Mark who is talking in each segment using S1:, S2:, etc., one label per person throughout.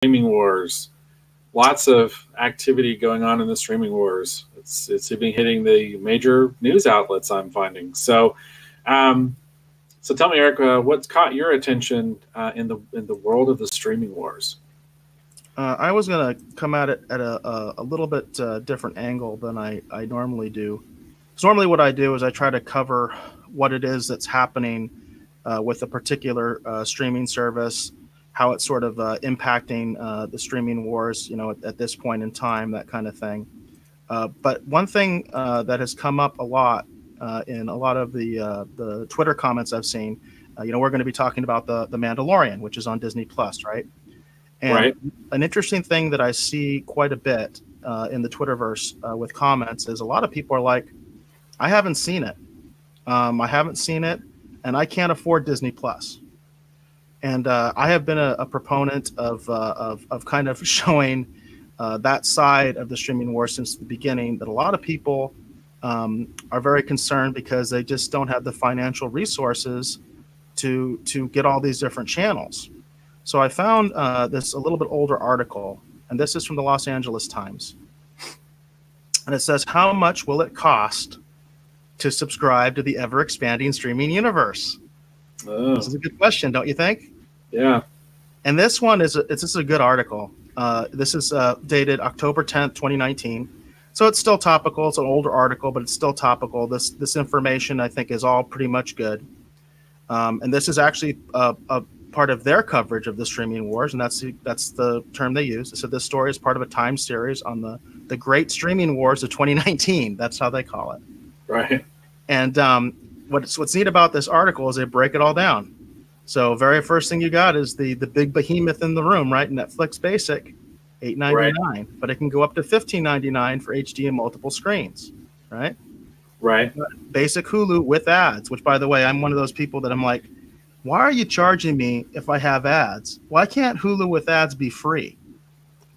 S1: streaming wars. Lots of activity going on in the streaming wars. It's even hitting the major news outlets, I'm finding. Um, so tell me, Eric, what's caught your attention in the world of the streaming wars?
S2: I was going to come at it at a little bit different angle than I normally do. So normally what I do is I try to cover what it is that's happening with a particular streaming service, how it's sort of impacting the streaming wars, at this point in time, that kind of thing. But one thing that has come up a lot in a lot of the Twitter comments I've seen, we're going to be talking about the Mandalorian, which is on Disney Plus, right? And
S1: Right,
S2: an interesting thing that I see quite a bit in the Twitterverse with comments is a lot of people are like, I haven't seen it. I haven't seen it, and I can't afford Disney Plus. And I have been a proponent of kind of showing that side of the streaming war since the beginning. That a lot of people are very concerned because they just don't have the financial resources to get all these different channels. So I found this a little bit older article, and this is from the Los Angeles Times. And it says, how much will it cost to subscribe to the ever expanding streaming universe? This is
S1: oh,
S2: a good question, don't you think?
S1: yeah,
S2: And this one is a good article. This is dated October 10th, 2019. So it's still topical. It's an older article, but it's still topical. This information, I think, is all pretty much good. And this is actually a part of their coverage of the streaming wars, and that's the term they use. So this story is part of a time series on the great streaming wars of 2019. That's how they call it.
S1: right,
S2: And what's neat about this article is they break it all down. So very first thing you got is the big behemoth in the room, right? Netflix Basic,
S1: right,
S2: $8.99, but it can go up to $15.99 for HD and multiple screens, right?
S1: right,
S2: Basic Hulu with ads, which by the way, I'm one of those people that I'm like, why are you charging me if I have ads? Why can't Hulu with ads be free?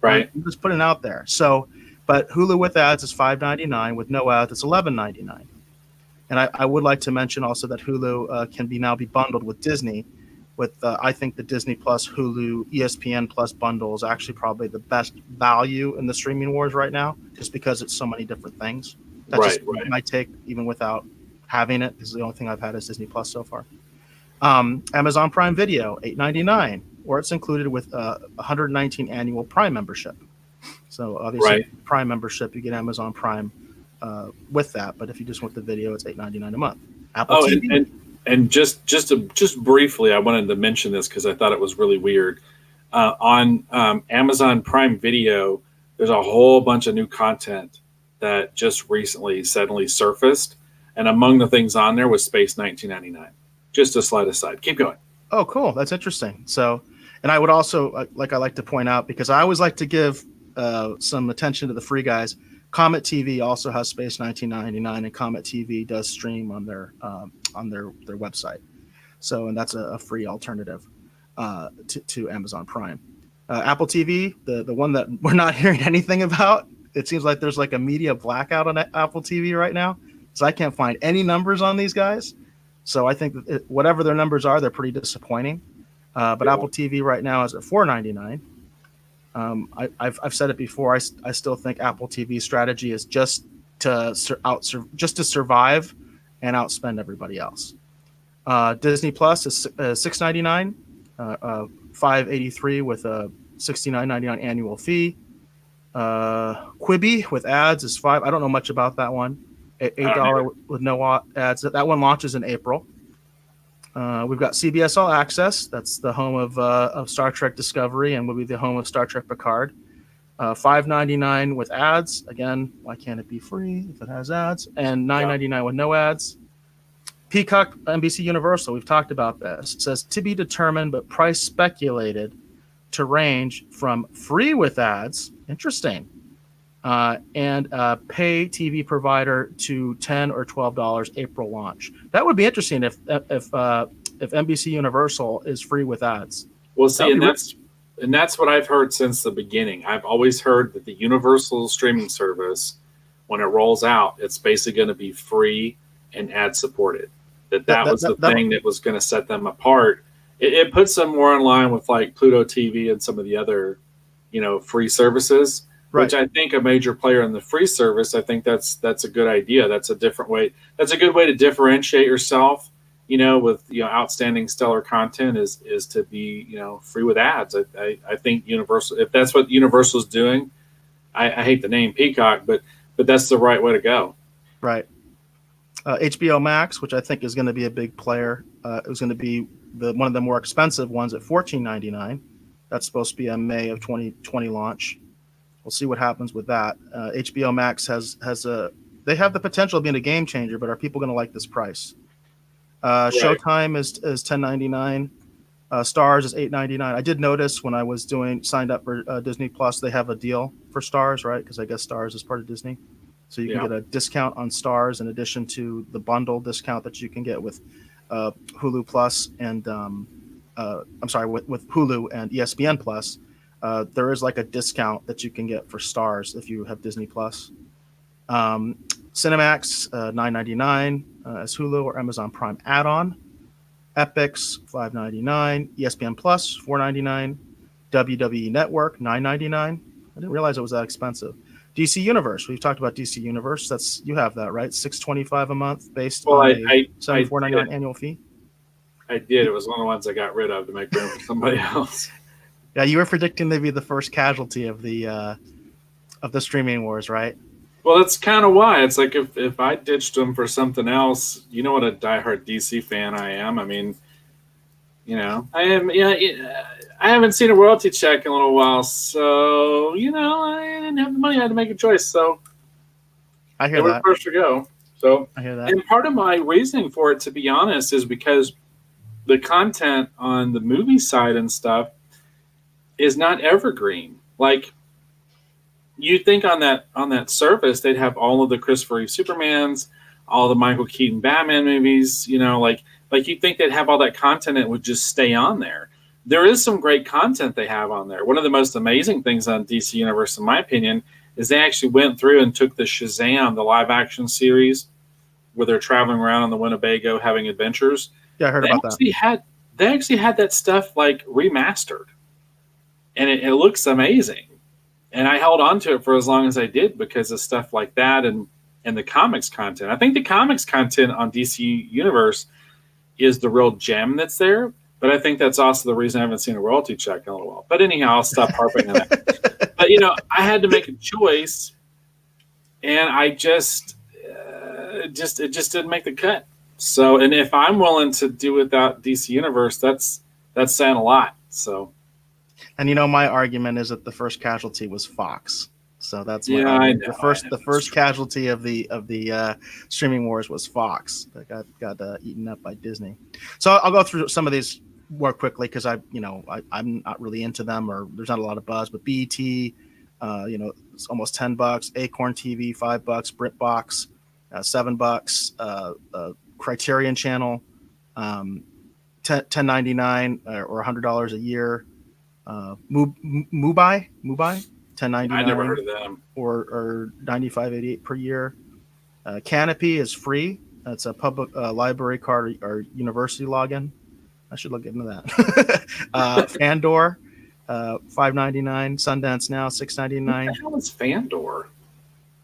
S2: Right?
S1: right.
S2: I'm just putting it out there. So, but Hulu with ads is $5.99. With no ads, it's $11.99. And I would like to mention also that Hulu can now be bundled with Disney. With I think the Disney Plus, Hulu, ESPN Plus bundle is actually probably the best value in the streaming wars right now, just because it's so many different things. That's
S1: Right,
S2: just
S1: right.
S2: my take, even without having it, because the only thing I've had is Disney Plus so far. Amazon Prime Video, $8.99, or it's included with 119 annual Prime membership. So obviously,
S1: Right.
S2: Prime membership, you get Amazon Prime with that. But if you just want the video, it's $8.99 a month. Apple
S1: Oh, and
S2: TV.
S1: and and just briefly, I wanted to mention this because I thought it was really weird. On Amazon Prime Video, there's a whole bunch of new content that just recently suddenly surfaced, and among the things on there was Space 1999. Just a slight aside. Keep going.
S2: Oh, cool. That's interesting. So, and I would also I like to point out, because I always like to give some attention to the free guys. Comet TV also has Space 1999, and Comet TV does stream on their website. So, and that's a free alternative to Amazon Prime. Apple TV, the one that we're not hearing anything about. It seems like there's like a media blackout on Apple TV right now, so I can't find any numbers on these guys. So I think that whatever their numbers are, they're pretty disappointing. But
S1: Yeah.
S2: Apple TV right now is at $4.99. I've said it before. I still think Apple TV strategy is just to just to survive and outspend everybody else. Disney Plus is $6.99, 583 with a $69.99 annual fee. Quibi with ads is five. I don't know much about that one.
S1: I don't
S2: $8
S1: either.
S2: with no ads. That one launches in April. We've got CBS All Access. That's the home of Star Trek Discovery and will be the home of Star Trek Picard. $5.99 with ads. Again, why can't it be free if it has ads? And
S1: Yeah.
S2: $9.99 with no ads. Peacock, NBC Universal. We've talked about this. It says to be determined, but price speculated to range from free with ads. Interesting. And pay TV provider to $10 or $12 April launch. That would be interesting if NBC Universal is free with ads.
S1: Well,
S2: That
S1: see,
S2: would be
S1: and that's what I've heard since the beginning. I've always heard that the Universal streaming service, when it rolls out, it's basically going to be free and ad supported. That
S2: that
S1: that
S2: that
S1: was the
S2: that, that
S1: thing that was going to set them apart. It puts them more in line with like Pluto TV and some of the other. free services.
S2: Right.
S1: Which I think a major player in the free service, I think that's a good idea. That's a different way. That's a good way to differentiate yourself. With outstanding stellar content is to be free with ads. I think Universal, if that's what Universal's doing, I hate the name Peacock, but that's the right way to go.
S2: Right. HBO Max, which I think is going to be a big player, it was going to be one of the more expensive ones at $14.99. That's supposed to be a May of 2020 launch. We'll see what happens with that. HBO Max they have the potential of being a game changer, but are people going to like this price? Right. Showtime is $10.99. Stars is $8.99. I did notice when I was signed up for Disney Plus, they have a deal for Stars, right? Because I guess Stars is part of Disney, so you can get a discount on Stars in addition to the bundle discount that you can get with Hulu Plus and with Hulu and ESPN Plus. There is like a discount that you can get for Stars if you have Disney Plus. Cinemax, $9.99 as Hulu or Amazon Prime add-on. Epix, $5.99. ESPN Plus, $4.99. WWE Network, $9.99. I didn't realize it was that expensive. DC Universe, we've talked about DC Universe. You have that, right? $6.25 a month based on a $7.49 annual fee.
S1: I did. It was one of the ones I got rid of to make room for somebody else.
S2: Yeah, you were predicting they'd be the first casualty of the streaming wars, right?
S1: Well, that's kind of why. It's like if I ditched them for something else, you know what a diehard DC fan I am. I mean, I am. I haven't seen a royalty check in a little while, so I didn't have the money. I had to make a choice. So
S2: I hear that.
S1: First to go. So
S2: I hear that.
S1: And part of my reasoning for it, to be honest, is because the content on the movie side and stuff is not evergreen. Like, you think on that service they'd have all of the Christopher Reeve Supermans, all the Michael Keaton Batman movies, like you'd think they'd have all that content and it would just stay on there. There is some great content they have on there. One of the most amazing things on DC Universe, in my opinion, is they actually went through and took the Shazam, the live action series, where they're traveling around on the Winnebago having adventures.
S2: Yeah, I heard about that.
S1: They actually had that stuff like remastered, and it looks amazing. And I held on to it for as long as I did because of stuff like that and the comics content. I think the comics content on DC Universe is the real gem that's there. But I think that's also the reason I haven't seen a royalty check in a little while. But anyhow, I'll stop harping on that. But, I had to make a choice, and I it just didn't make the cut. So, and if I'm willing to do without DC Universe, that's saying a lot. So.
S2: And my argument is that the first casualty was Fox. So that's my
S1: argument.
S2: The first casualty of the streaming wars was Fox that got eaten up by Disney. So I'll go through some of these more quickly because I'm not really into them, or there's not a lot of buzz. But BET, it's almost $10. Acorn TV, $5. BritBox, $7. Criterion Channel, $10.99 or $100 a year. Mubi, $10.99.
S1: I never heard of them.
S2: Or $95.88 per year. Canopy is free. That's a public library card or university login. I should look into that. Fandor, $5.99. Sundance Now, $6.99.
S1: What the hell is Fandor?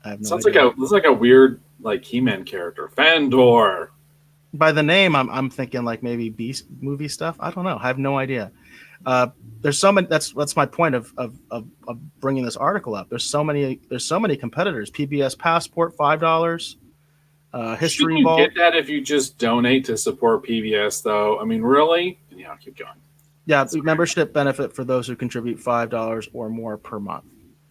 S2: I have no
S1: Sounds
S2: idea.
S1: like a weird He-Man character. Fandor.
S2: By the name, I'm thinking like maybe Beast movie stuff. I don't know. I have no idea. There's so many. That's my point of bringing this article up. There's so many competitors. PBS Passport, $5. History
S1: Shouldn't
S2: Vault.
S1: you get that if you just donate to support PBS, though? I mean, really? Yeah, keep going.
S2: Yeah, membership benefit for those who contribute $5 or more per month.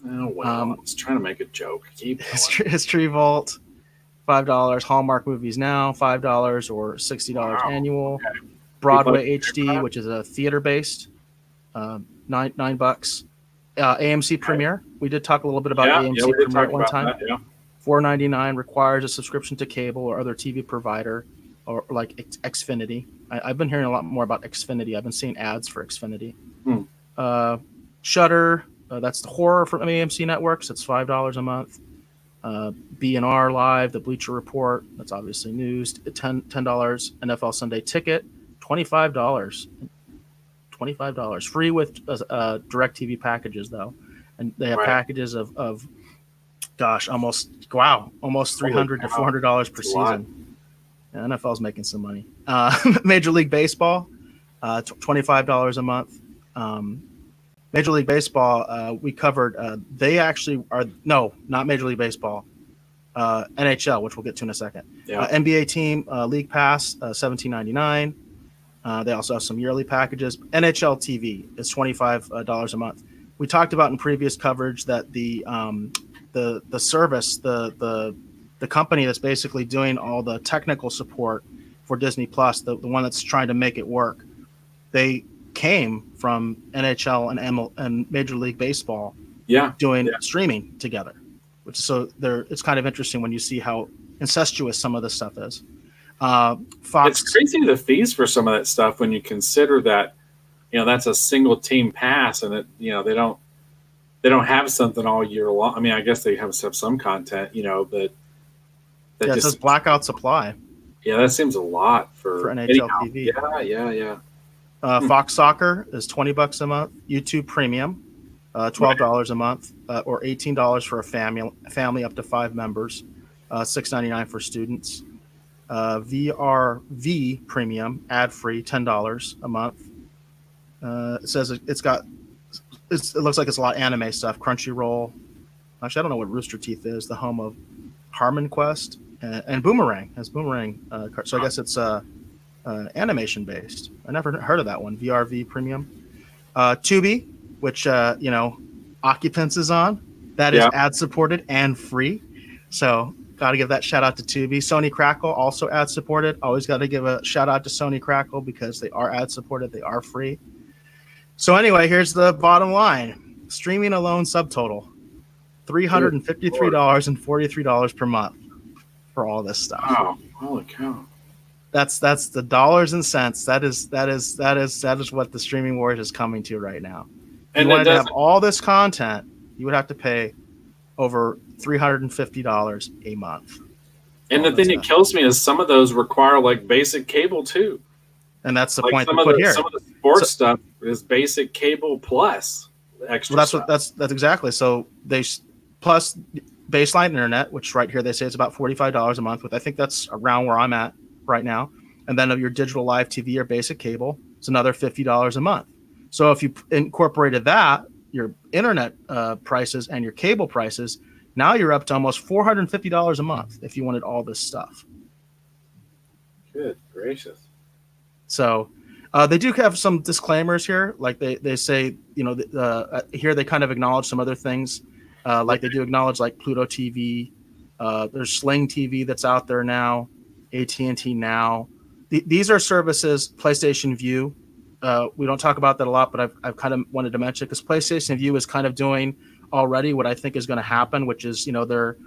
S1: Oh well, I was trying to make a joke. Keep going.
S2: History Vault, $5. Hallmark Movies Now, $5 or $60 annual.
S1: Okay.
S2: Broadway HD, which is a theater-based, $9. AMC Premiere. We did talk a little bit about AMC Premiere at one time.
S1: That, yeah.
S2: $4.99 requires a subscription to cable or other TV provider, or like Xfinity. I've been hearing a lot more about Xfinity. I've been seeing ads for Xfinity. Shudder, that's the horror from AMC Networks. It's $5 a month. B&R Live, The Bleacher Report. That's obviously news. $10. NFL Sunday Ticket, $25. $25. Free with DirecTV packages, though. and they have
S1: Right.
S2: packages of gosh, almost $300 to $400 per
S1: That's a lot.
S2: season. Yeah, NFL's making some money. Major League Baseball, $25 a month. Major League Baseball, we covered. They actually are not Major League Baseball. NHL, which we'll get to in a second.
S1: Yeah.
S2: NBA team League Pass, $17.99. They also have some yearly packages. NHL TV is $25 a month. We talked about in previous coverage that the service, the company that's basically doing all the technical support for Disney Plus, the one that's trying to make it work, they came from NHL and Major League Baseball doing streaming together. It's kind of interesting when you see how incestuous some of this stuff is. Fox.
S1: It's crazy the fees for some of that stuff when you consider that, that's a single team pass, and they don't have something all year long. I mean, I guess they have some content, but that
S2: it says blackout supply.
S1: Yeah, that seems a lot for
S2: NHL TV.
S1: Yeah.
S2: Fox Soccer is $20 a month. YouTube Premium, $12 a month, or $18 for a family up to 5 members, $6.99 for students. VRV Premium, ad free, $10 a month. It says it looks like it's a lot of anime stuff. Crunchyroll. Actually, I don't know what Rooster Teeth is. The home of Harmon Quest and Boomerang has Boomerang. So I guess it's animation based. I never heard of that one. VRV Premium. Tubi, which Occupants is on. That is ad supported and free. So got to give that shout out to Tubi. Sony Crackle also ad supported. Always got to give a shout out to Sony Crackle because they are ad supported. They are free. So anyway, here's the bottom line. Streaming alone subtotal, $353.43 per month for all this stuff.
S1: Wow, holy cow.
S2: That's the dollars and cents. That is what the streaming wars is coming to right now. If you wanted to have all this content, you would have to pay over $350 a month.
S1: And the thing that kills me is some of those require like basic cable too.
S2: And that's the point we put here.
S1: Some of the sports stuff is basic cable plus extra.
S2: Well, that's exactly. So they plus baseline internet, which right here they say it's about $45 a month. With I think that's around where I'm at right now. And then of your digital live TV or basic cable, it's another $50 a month. So if you incorporated that, your internet prices and your cable prices, now you're up to almost $450 a month if you wanted all this stuff.
S1: Good gracious.
S2: So they do have some disclaimers here. Like they say, here they kind of acknowledge some other things. Like they do acknowledge like Pluto TV. There's Sling TV that's out there now. AT&T Now. These are services, PlayStation View. We don't talk about that a lot, but I've kind of wanted to mention because PlayStation View is kind of doing already what I think is going to happen, which is they're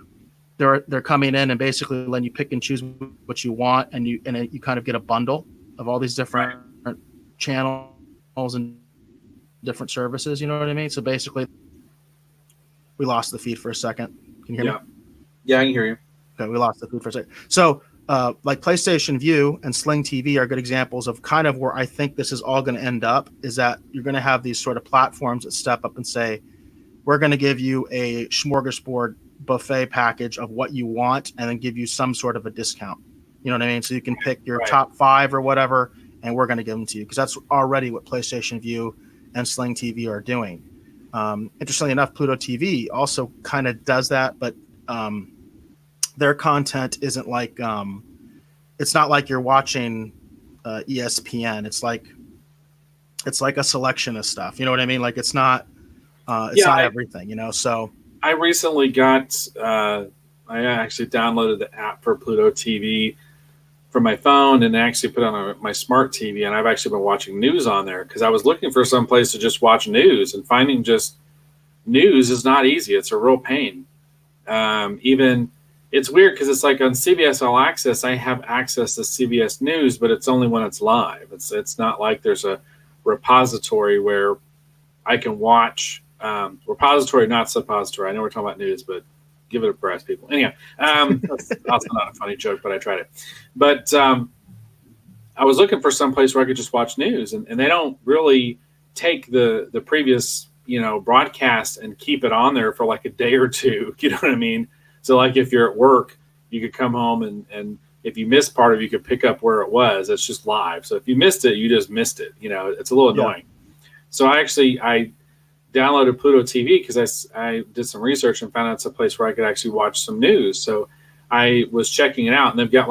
S2: coming in and basically letting you pick and choose what you want, and you kind of get a bundle of all these different channels and different services. You know what I mean? So basically, we lost the feed for a second. Can you hear me?
S1: Yeah, I can hear you.
S2: Okay, we lost the feed for a second. So. Like PlayStation View and Sling TV are good examples of kind of where I think this is all going to end up, is that you're going to have these sort of platforms that step up and say, we're going to give you a smorgasbord buffet package of what you want and then give you some sort of a discount. You know what I mean? So you can pick your top 5 or whatever, and we're going to give them to you because that's already what PlayStation View and Sling TV are doing. Interestingly enough, Pluto TV also kind of does that, but their content isn't like it's not like you're watching ESPN. It's like a selection of stuff. You know what I mean? Like it's not everything. So
S1: I recently got I actually downloaded the app for Pluto TV from my phone and actually put on my smart TV, and I've actually been watching news on there because I was looking for some place to just watch news, and finding just news is not easy. It's a real pain. It's weird because it's like on CBS All Access, I have access to CBS News, but it's only when it's live. It's not like there's a repository where I can watch repository, not suppository. I know we're talking about news, but give it a press, people. Anyhow, that's also not a funny joke, but I tried it. But I was looking for some place where I could just watch news, and they don't really take the previous broadcast and keep it on there for like a day or two. You know what I mean? So like if you're at work, you could come home and if you missed part of it, you could pick up where it was. It's just live. So if you missed it, you just missed it. It's a little annoying. So I downloaded Pluto TV because I did some research and found out it's a place where I could actually watch some news. So I was checking it out, and they've got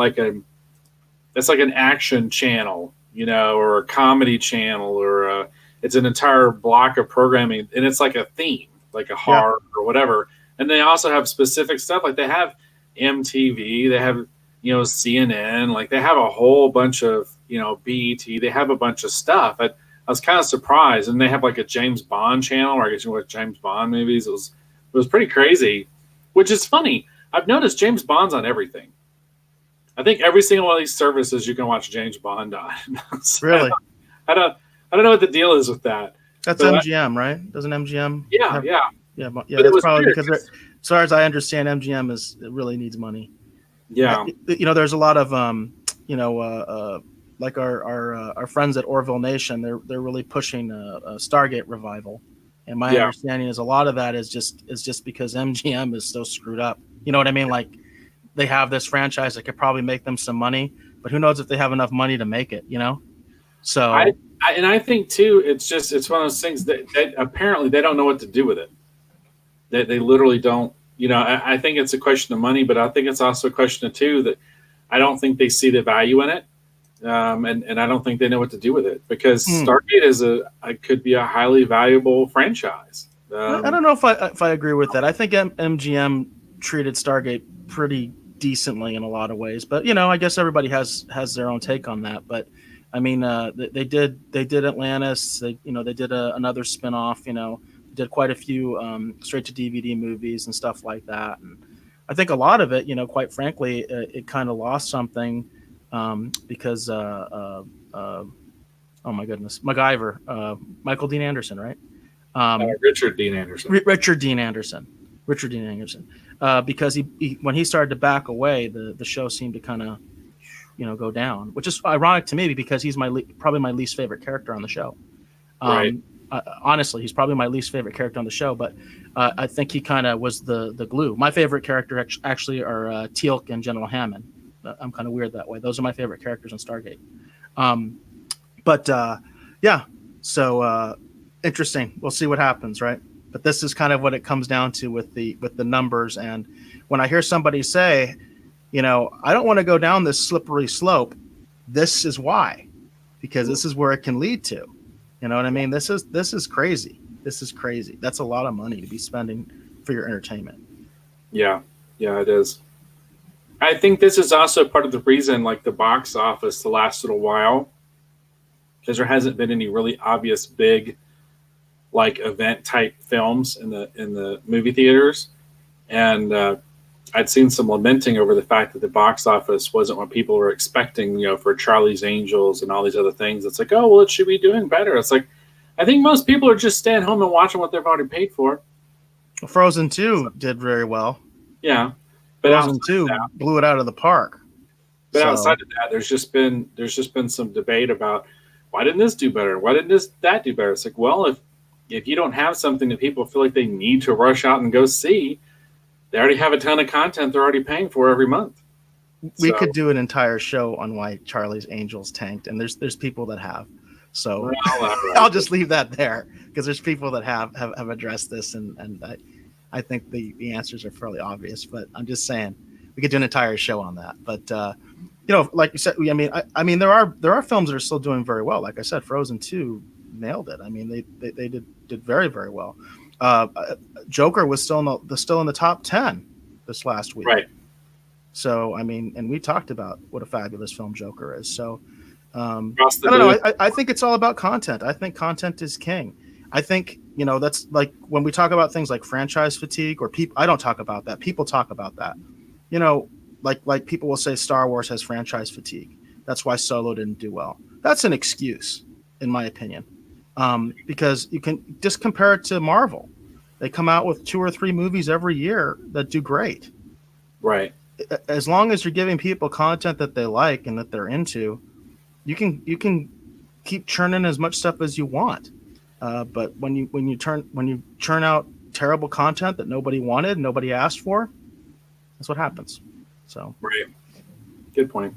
S1: it's like an action channel, or a comedy channel, or it's an entire block of programming, and it's like a theme, like a horror or whatever. And they also have specific stuff, like they have MTV, they have CNN, like they have a whole bunch of BET, they have a bunch of stuff. I was kind of surprised, and they have like a James Bond channel, or I guess you watch James Bond movies. It was pretty crazy, which is funny. I've noticed James Bond's on everything. I think every single one of these services you can watch James Bond on. So
S2: really?
S1: I don't know what the deal is with that.
S2: That's MGM, right? Doesn't MGM?
S1: Yeah.
S2: That's probably because as far as I understand, MGM it really needs money.
S1: Yeah.
S2: There's a lot of like our friends at Orville Nation. They're really pushing a Stargate revival, and my understanding is a lot of that is just because MGM is so screwed up. You know what I mean? Like they have this franchise that could probably make them some money, but who knows if they have enough money to make it? So
S1: I think too, it's one of those things that apparently they don't know what to do with it. They literally don't. I think it's a question of money, but I think it's also a question of too that I don't think they see the value in it. And I don't think they know what to do with it because Stargate could be a highly valuable franchise.
S2: I don't know if I agree with that. I think MGM treated Stargate pretty decently in a lot of ways, but I guess everybody has their own take on that. But I mean, they did Atlantis. They did another spinoff. Did quite a few straight to DVD movies and stuff like that. And I think a lot of it, quite frankly, it kind of lost something. Because oh my goodness, MacGyver, Michael Dean Anderson, right?
S1: Richard Dean Anderson.
S2: Richard Dean Anderson. Because he when he started to back away, the show seemed to kind of go down, which is ironic to me because he's probably my least favorite character on the show.
S1: Right.
S2: Honestly, he's probably my least favorite character on the show, but I think he kind of was the glue. My favorite character actually are Teal'c and General Hammond. I'm kind of weird that way. Those are my favorite characters in Stargate. So interesting. We'll see what happens, right? But this is kind of what it comes down to with the numbers. And when I hear somebody say, I don't want to go down this slippery slope, this is why, because this is where it can lead to. You know what I mean? This is crazy. This is crazy. That's a lot of money to be spending for your entertainment.
S1: Yeah, it is. I think this is also part of the reason, like the box office, the last little while, because there hasn't been any really obvious big, like event type films in the movie theaters, and I'd seen some lamenting over the fact that the box office wasn't what people were expecting, for Charlie's Angels and all these other things. It's like, oh well, it should be doing better. It's like, I think most people are just staying home and watching what they've already paid for.
S2: Frozen 2 did very well.
S1: Yeah. But
S2: Frozen 2 blew it out of the park.
S1: But outside of that, there's just been some debate about why didn't this do better? Why didn't that do better? It's like, well, if you don't have something that people feel like they need to rush out and go see, they already have a ton of content they're already paying for every month.
S2: We could do an entire show on why Charlie's Angels tanked, and there's people that have. So right. I'll just leave that there because there's people that have addressed this, and I think the answers are fairly obvious, but I'm just saying we could do an entire show on that. But like you said, I mean, there are films that are still doing very well. Like I said, Frozen 2 nailed it. I mean, they did very, very well. Joker was still in the top 10 this last week.
S1: Right.
S2: So I mean, and we talked about what a fabulous film Joker is. So I don't know. I think it's all about content. I think content is king. I think, that's like when we talk about things like franchise fatigue or people, I don't talk about that. People talk about that, like people will say Star Wars has franchise fatigue. That's why Solo didn't do well. That's an excuse, in my opinion, because you can just compare it to Marvel. They come out with 2 or 3 movies every year that do great.
S1: Right.
S2: As long as you're giving people content that they like and that they're into, you can keep churning as much stuff as you want. But when you churn out terrible content that nobody wanted, nobody asked for, that's what happens. So
S1: Right. Good point.